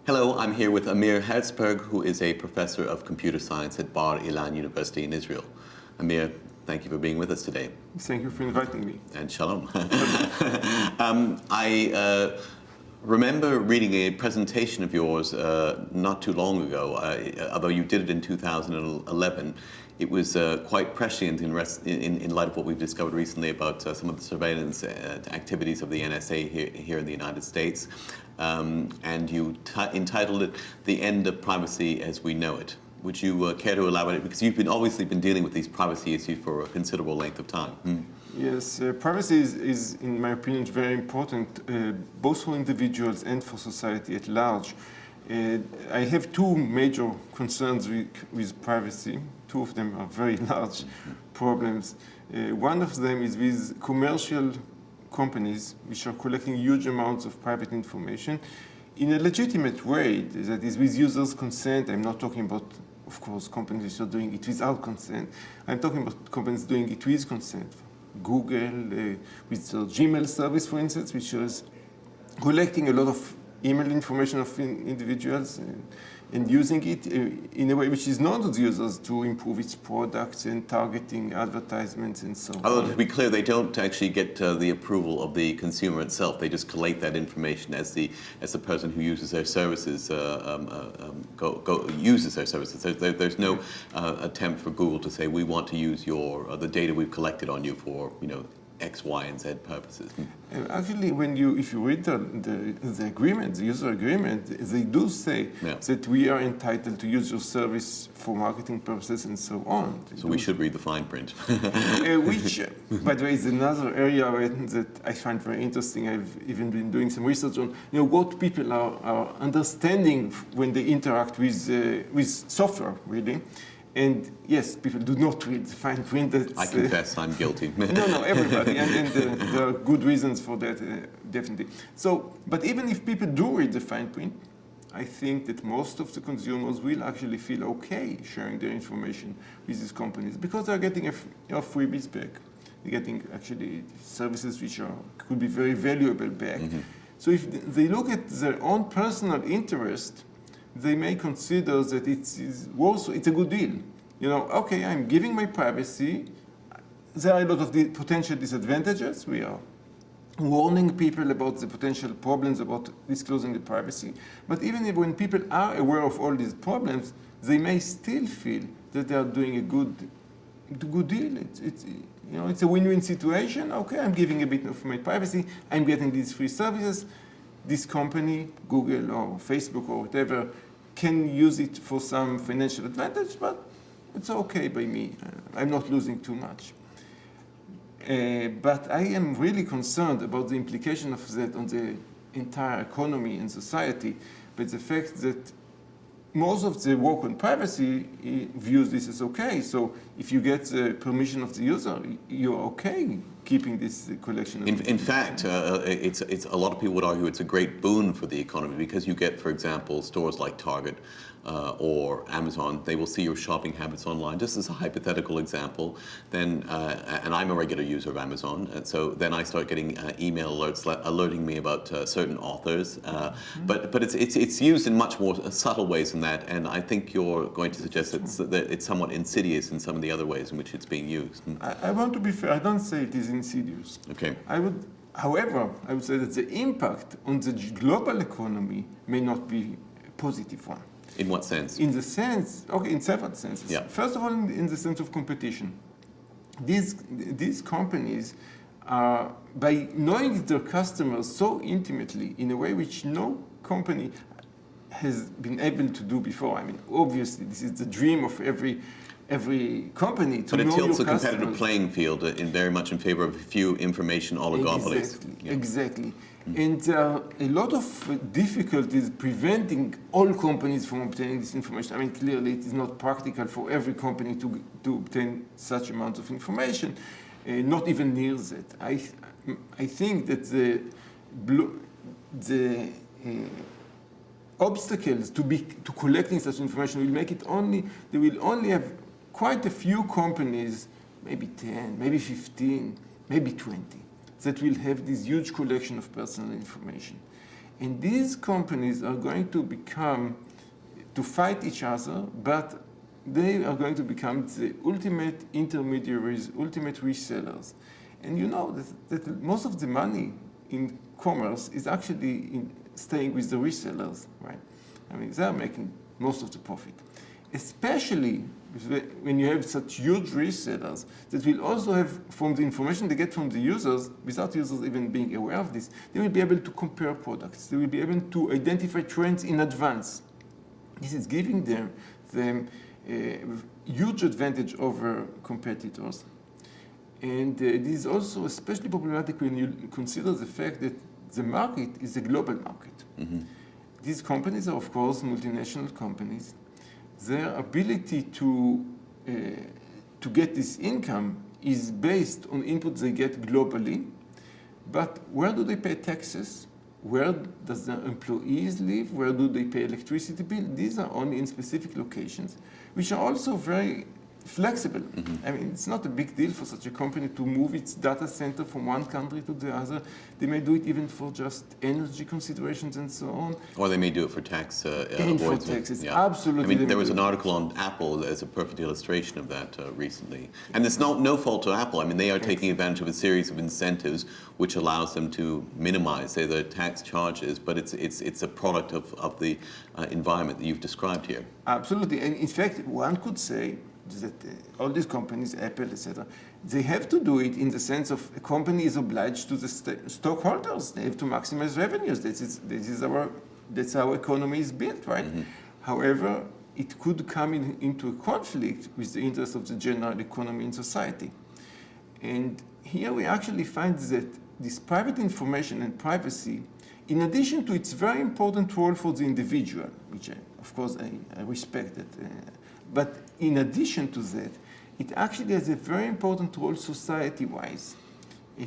Hello, I'm here with Amir Herzberg, who is a professor of computer science at Bar-Ilan University in Israel. Amir, thank you for being with us today. Thank you for inviting me. And shalom. I remember reading a presentation of yours not too long ago, although you did it in 2011. It was quite prescient in light of what we've discovered recently about some of the surveillance activities of the NSA here in the United States. And you entitled it, "The End of Privacy as We Know It." Would you care to elaborate? Because you've obviously been dealing with these privacy issues for a considerable length of time. Yes, privacy is, in my opinion, very important, both for individuals and for society at large. I have two major concerns with privacy. Two of them are very large problems. One of them is with commercial companies which are collecting huge amounts of private information in a legitimate way, that is with users' consent. I'm not talking about, of course, companies which are doing it without consent. I'm talking about companies doing it with consent. Google, with their Gmail service, for instance, which is collecting a lot of email information of individuals and using it in a way which is known to the users to improve its products and targeting advertisements and so on. Although, to be clear, they don't actually get the approval of the consumer itself. They just collate that information as the person who uses their services uses their services. There's no attempt for Google to say, we want to use the data we've collected on you for, X, Y, and Z purposes. Actually, if you read the agreement, the user agreement, they do say that we are entitled to use your service for marketing purposes and so on. So we should read the fine print. Which, by the way, is another area that I find very interesting. I've even been doing some research on what people are understanding when they interact with software, really. And yes, people do not read the fine print. I confess, I'm guilty. No, everybody, and there are good reasons for that, definitely. So, but even if people do read the fine print, I think that most of the consumers will actually feel okay sharing their information with these companies because they're getting a freebies back. They're getting actually services which could be very valuable back. Mm-hmm. So if they look at their own personal interest, they may consider that it's a good deal. Okay, I'm giving my privacy. There are a lot of potential disadvantages. We are warning people about the potential problems about disclosing the privacy. But even when people are aware of all these problems, they may still feel that they are doing a good deal. It's a win-win situation. Okay, I'm giving a bit of my privacy. I'm getting these free services. This company, Google or Facebook or whatever, can use it for some financial advantage, but it's okay by me. I'm not losing too much. But I am really concerned about the implication of that on the entire economy and society, but the fact that most of the work on privacy views this as okay. So if you get the permission of the user, you're okay keeping this collection of In fact, it's a lot of people would argue it's a great boon for the economy because you get, for example, stores like Target or Amazon. They will see your shopping habits online. Just as a hypothetical example, then, and I'm a regular user of Amazon, and so then I start getting email alerts alerting me about certain authors. But it's used in much more subtle ways than that, and I think you're going to suggest that it's somewhat insidious in some of the other ways in which it's being used. I want to be fair. I don't say it is insidious. Okay. However, I would say that the impact on the global economy may not be a positive one. In what sense? In several senses. Yeah. First of all, in the sense of competition. These companies are, by knowing their customers so intimately in a way which no company has been able to do before. I mean, obviously, this is the dream of every company to know your customers. But it tilts the competitive playing field very much in favor of a few information oligopolies. Exactly. And there are a lot of difficulties preventing all companies from obtaining this information. I mean, clearly, it is not practical for every company to obtain such amounts of information, not even near that. I think that the obstacles to collecting such information will make it they will only have quite a few companies, maybe 10, maybe 15, maybe 20, that will have this huge collection of personal information. And these companies are going to fight each other, but they are going to become the ultimate intermediaries, ultimate resellers. And you know that most of the money in commerce is actually staying with the resellers, right? I mean, they're making most of the profit. Especially when you have such huge resellers that will also have, from the information they get from the users, without users even being aware of this, they will be able to compare products. They will be able to identify trends in advance. This is giving them a huge advantage over competitors. And this is also especially problematic when you consider the fact that the market is a global market. Mm-hmm. These companies are, of course, multinational companies. Their ability to get this income is based on inputs they get globally. But where do they pay taxes? Where does their employees live? Where do they pay electricity bill? These are only in specific locations, which are also very flexible. Mm-hmm. I mean, it's not a big deal for such a company to move its data center from one country to the other. They may do it even for just energy considerations and so on. Or they may do it for tax and for taxes, yeah. Absolutely. I mean, there was an article on Apple as a perfect illustration of that recently. And it's no fault to Apple. I mean, they are taking advantage of a series of incentives which allows them to minimize, say, their tax charges, but it's a product of the environment that you've described here. Absolutely. And in fact, one could say that all these companies, Apple, etc., they have to do it in the sense of a company is obliged to the stockholders. They have to maximize revenues. That's how economy is built, right? Mm-hmm. However, it could come into a conflict with the interests of the general economy in society. And here we actually find that this private information and privacy, in addition to its very important role for the individual, which of course I respect that, but in addition to that, it actually has a very important role society-wise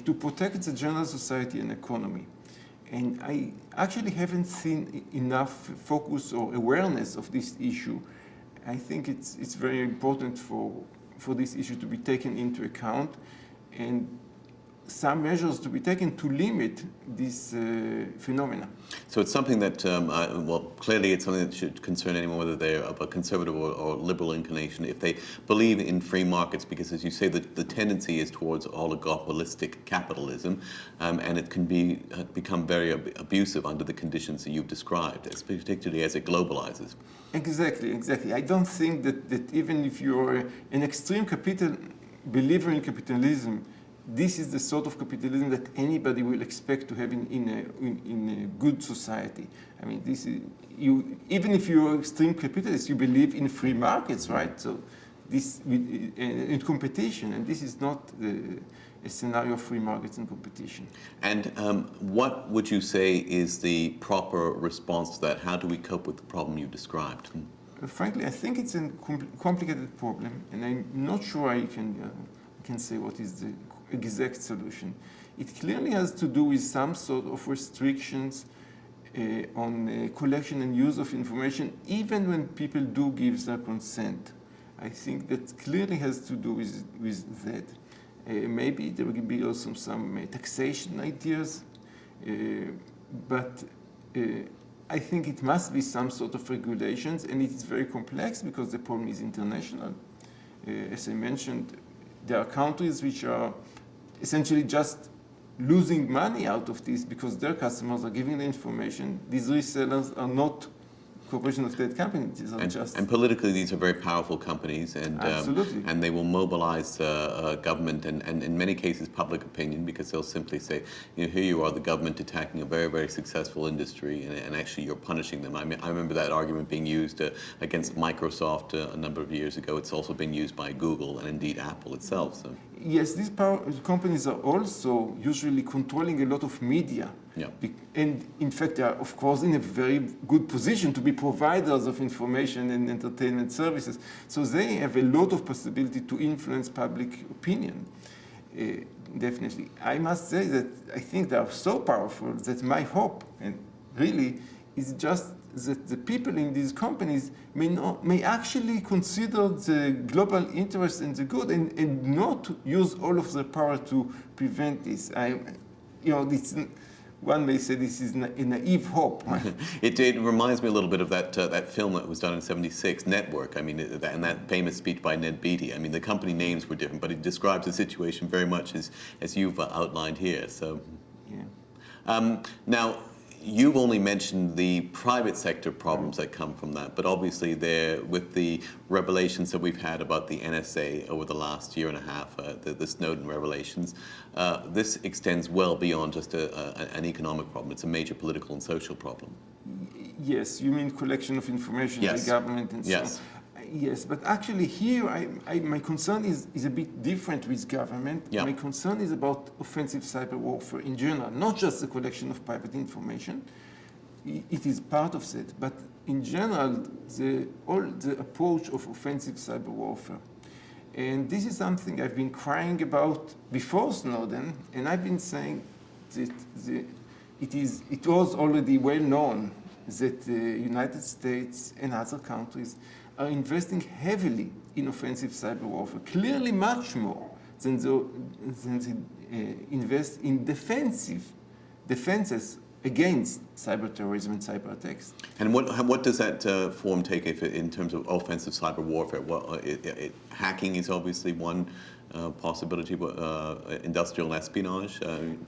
to protect the general society and economy. And I actually haven't seen enough focus or awareness of this issue. I think it's very important for this issue to be taken into account and some measures to be taken to limit this phenomena. So it's something that, clearly it's something that should concern anyone, whether they're of a conservative or liberal inclination, if they believe in free markets, because as you say, the tendency is towards oligopolistic capitalism, and it can become very abusive under the conditions that you've described, particularly as it globalizes. Exactly. I don't think that even if you're an extreme believer in capitalism, this is the sort of capitalism that anybody will expect to have in a good society. I mean, even if you're extreme capitalist, you believe in free markets, right? So this in competition, and this is not a scenario of free markets and competition. And what would you say is the proper response to that? How do we cope with the problem you described? Frankly, I think it's a complicated problem, and I'm not sure I can say what is the exact solution. It clearly has to do with some sort of restrictions on collection and use of information, even when people do give their consent. I think that clearly has to do with that. Maybe there will be also some taxation ideas, but I think it must be some sort of regulations, and it is very complex because the problem is international. As I mentioned, there are countries which are essentially just losing money out of this because their customers are giving the information. These resellers are not corporation of state companies. These are and politically, these are very powerful companies, and absolutely. They will mobilize government and in many cases public opinion, because they'll simply say, here you are, the government attacking a very, very successful industry, and actually you're punishing them. I remember that argument being used against Microsoft a number of years ago. It's also been used by Google and indeed Apple itself. So. Yes, these companies are also usually controlling a lot of media. Yeah. And in fact, they are, of course, in a very good position to be providers of information and entertainment services. So they have a lot of possibility to influence public opinion, definitely. I must say that I think they are so powerful that my hope, and really, is just that the people in these companies may actually consider the global interest and the good and not use all of their power to prevent this. one may say this is a naive hope. It reminds me a little bit of that film that was done in '76, Network. I mean, and that famous speech by Ned Beatty. I mean, the company names were different, but it describes the situation very much as you've outlined here. So, Yeah. Now, you've only mentioned the private sector problems that come from that, but obviously there, with the revelations that we've had about the NSA over the last year and a half, the Snowden revelations, this extends well beyond just an economic problem. It's a major political and social problem. Yes, you mean collection of information by government and so on. Yes, but actually here my concern is a bit different with government. My concern is about offensive cyber warfare in general, not just the collection of private information. It is part of that, but in general, the approach of offensive cyber warfare. And this is something I've been crying about before Snowden, and I've been saying that it was already well known that the United States and other countries are investing heavily in offensive cyber warfare, clearly much more than they invest in defenses against cyber terrorism and cyber attacks. And what does that form take in terms of offensive cyber warfare? Well, hacking is obviously one possibility, industrial espionage.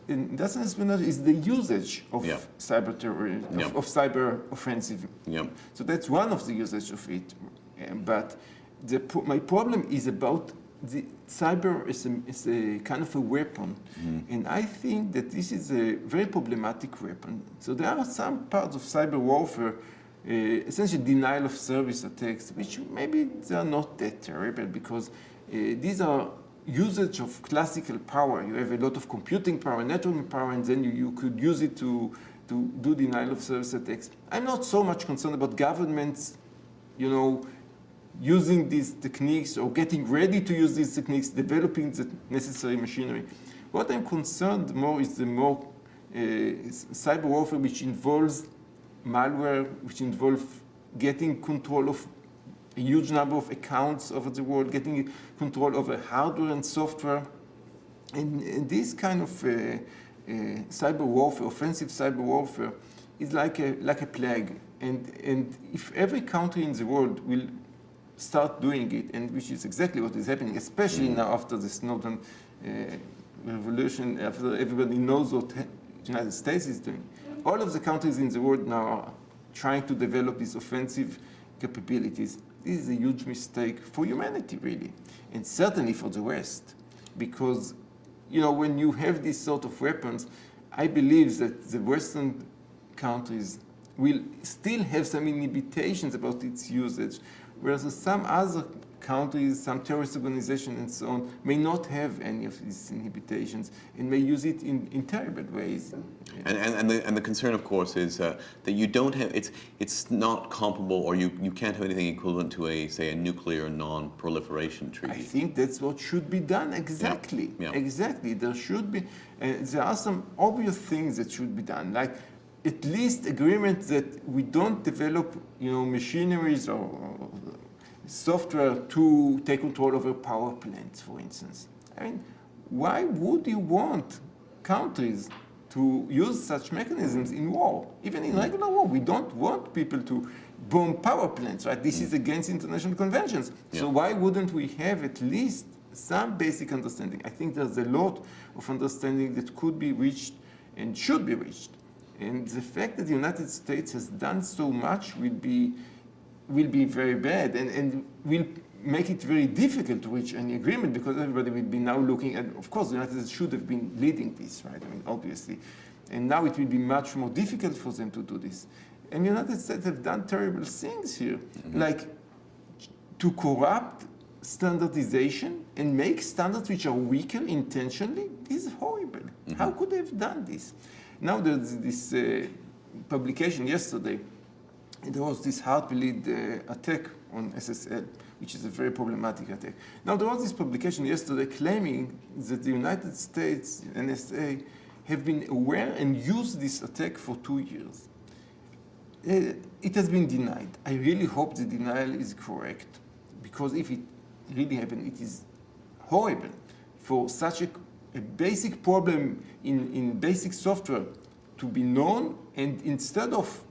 Industrial espionage is the usage of cyber terrorism, of cyber offensive. So that's one of the usage of it. But my problem is about the cyber is a kind of a weapon. And I think that this is a very problematic weapon. So there are some parts of cyber warfare, essentially denial of service attacks, which maybe they are not that terrible because these are usage of classical power. You have a lot of computing power, networking power, and then you could use it to do denial of service attacks. I'm not so much concerned about governments, using these techniques or getting ready to use these techniques, developing the necessary machinery. What I'm concerned more is the more cyber warfare which involves malware, which involves getting control of a huge number of accounts over the world, getting control over hardware and software. And this kind of cyber warfare, offensive cyber warfare, is like a plague. And if every country in the world will start doing it, and which is exactly what is happening, especially now after the Snowden revolution, after everybody knows what the United States is doing. All of the countries in the world now are trying to develop these offensive capabilities. This is a huge mistake for humanity, really, and certainly for the West, because when you have these sort of weapons, I believe that the Western countries will still have some inhibitions about its usage, whereas some other countries, some terrorist organizations and so on, may not have any of these inhibitions and may use it in terrible ways. And the concern, of course, is that you don't have, it's not comparable, or you can't have anything equivalent to say a nuclear non-proliferation treaty. I think that's what should be done, exactly. Exactly, there should be, there are some obvious things that should be done, like at least agreement that we don't develop, machineries or software to take control over power plants, for instance. I mean, why would you want countries to use such mechanisms in war? Even in regular war, we don't want people to bomb power plants, right? This is against international conventions. So why wouldn't we have at least some basic understanding? I think there's a lot of understanding that could be reached and should be reached. And the fact that the United States has done so much will be very bad and will make it very difficult to reach any agreement, because everybody will be now looking at, of course, the United States should have been leading this, right? I mean, obviously. And now it will be much more difficult for them to do this. And the United States have done terrible things here, like to corrupt standardization and make standards which are weaker intentionally. This is horrible. How could they have done this? Now there's this publication yesterday. There was this heartbleed attack on SSL, which is a very problematic attack. Now there was this publication yesterday claiming that the United States, NSA, have been aware and used this attack for 2 years. It has been denied. I really hope the denial is correct, because if it really happened, it is horrible for such a basic problem in basic software to be known, and instead of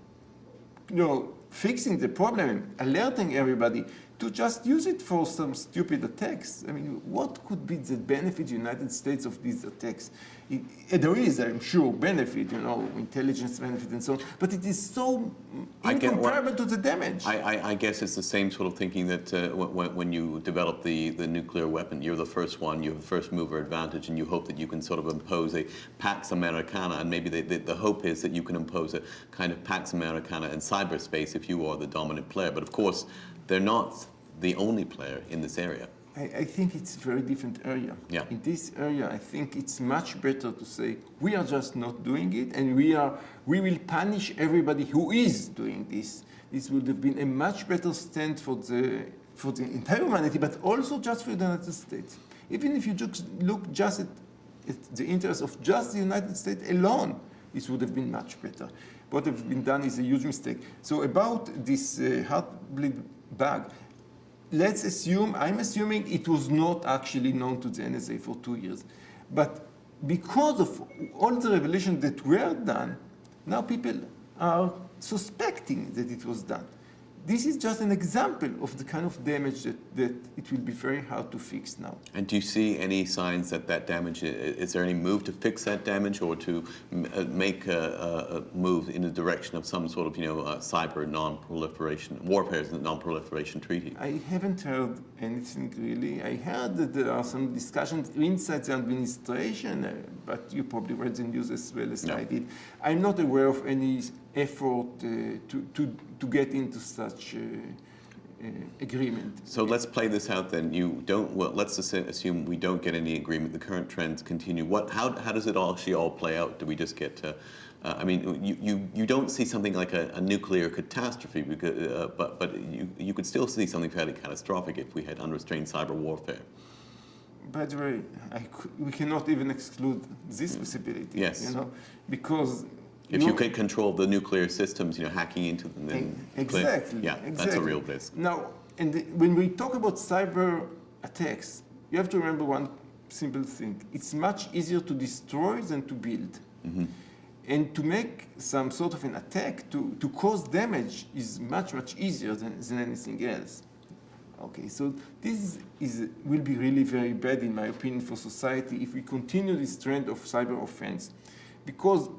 fixing the problem, alerting everybody, to just use it for some stupid attacks. I mean, what could be the benefit United States of these attacks? There is, I'm sure, benefit, intelligence benefit and so on, but it is so incomparable to the damage. I guess it's the same sort of thinking that when you develop the nuclear weapon, you're the first one, you have the first mover advantage, and you hope that you can sort of impose a Pax Americana, and maybe the hope is that you can impose a kind of Pax Americana in cyberspace if you are the dominant player. But of course, they're not the only player in this area. I think it's a very different area. Yeah. In this area, I think it's much better to say, we are just not doing it, and we will punish everybody who is doing this. This would have been a much better stand for the entire humanity, but also just for the United States. Even if you just look just at the interests of just the United States alone, this would have been much better. What has been done is a huge mistake. So about this heartbleed bug, let's assume, I'm assuming it was not actually known to the NSA for 2 years. But because of all the revelations that were done, now people are suspecting that it was done. This is just an example of the kind of damage that it will be very hard to fix now. And do you see any signs that damage, is there any move to fix that damage, or to make a move in the direction of some sort of, cyber non-proliferation, warfare non-proliferation treaty? I haven't heard anything really. I heard that there are some discussions inside the administration, but you probably read the news as well as I did. I'm not aware of any effort to get into such agreement. So let's play this out then. Let's assume we don't get any agreement. The current trends continue. How does it actually all play out? Do we just get you don't see something like a nuclear catastrophe, because, but you could still see something fairly catastrophic if we had unrestrained cyber warfare. By the way, we cannot even exclude this possibility. Yes. Because if you can control the nuclear systems, hacking into them, then exactly. That's a real risk. Now, when we talk about cyber attacks, you have to remember one simple thing: it's much easier to destroy than to build. Mm-hmm. And to make some sort of an attack to cause damage is much easier than anything else. Okay, so this will be really very bad, in my opinion, for society if we continue this trend of cyber offense, because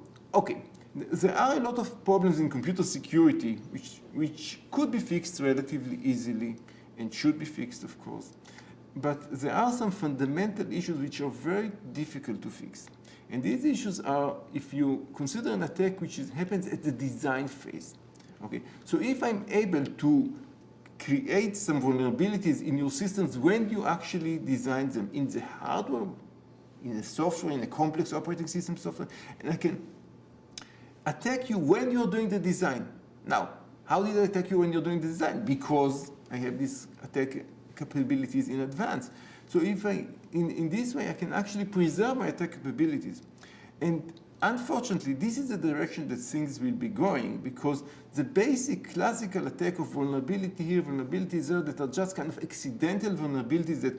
there are a lot of problems in computer security which could be fixed relatively easily and should be fixed, of course. But there are some fundamental issues which are very difficult to fix. And these issues are, if you consider an attack which happens at the design phase. Okay, so if I'm able to create some vulnerabilities in your systems when you actually design them in the hardware, in the software, in a complex operating system software, and I can attack you when you're doing the design. Now, how did I attack you when you're doing the design? Because I have these attack capabilities in advance. So if in this way, I can actually preserve my attack capabilities. And unfortunately, this is the direction that things will be going, because the basic classical attack of vulnerability here, vulnerabilities there, that are just kind of accidental vulnerabilities that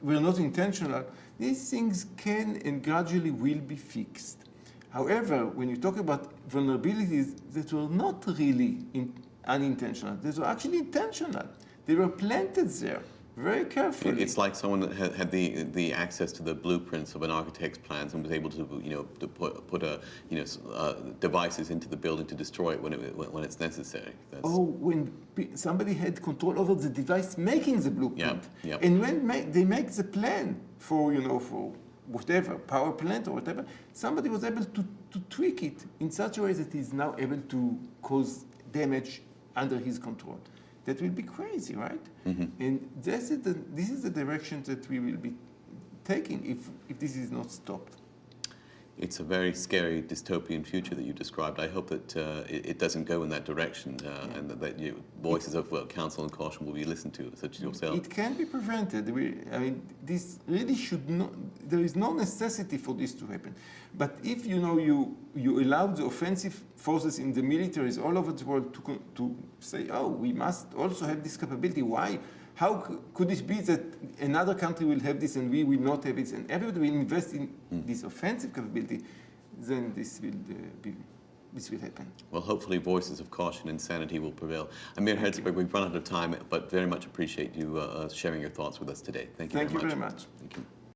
were not intentional, these things can and gradually will be fixed. However, when you talk about vulnerabilities that were not really unintentional, they were actually intentional. They were planted there very carefully. It's like someone that had the access to the blueprints of an architect's plans and was able to to put devices into the building to destroy it when it's necessary. When somebody had control over the device making the blueprint, Yep. And when they make the plan for for whatever, power plant or whatever, somebody was able to tweak it in such a way that he's now able to cause damage under his control. That will be crazy, right? Mm-hmm. And this is the direction that we will be taking if this is not stopped. It's a very scary dystopian future that you described. I hope that it doesn't go in that direction, and that voices of counsel and caution will be listened to, such as yourself. It can be prevented. This really should not. There is no necessity for this to happen. But if you allow the offensive forces in the militaries all over the world to say, we must also have this capability. Why? How could it be that another country will have this and we will not have it, and everybody will invest in this offensive capability? then this will happen. Well, hopefully voices of caution and sanity will prevail. Amir Herzberg, we've run out of time, but very much appreciate you sharing your thoughts with us today. Thank you Thank you very very much. much. Thank you.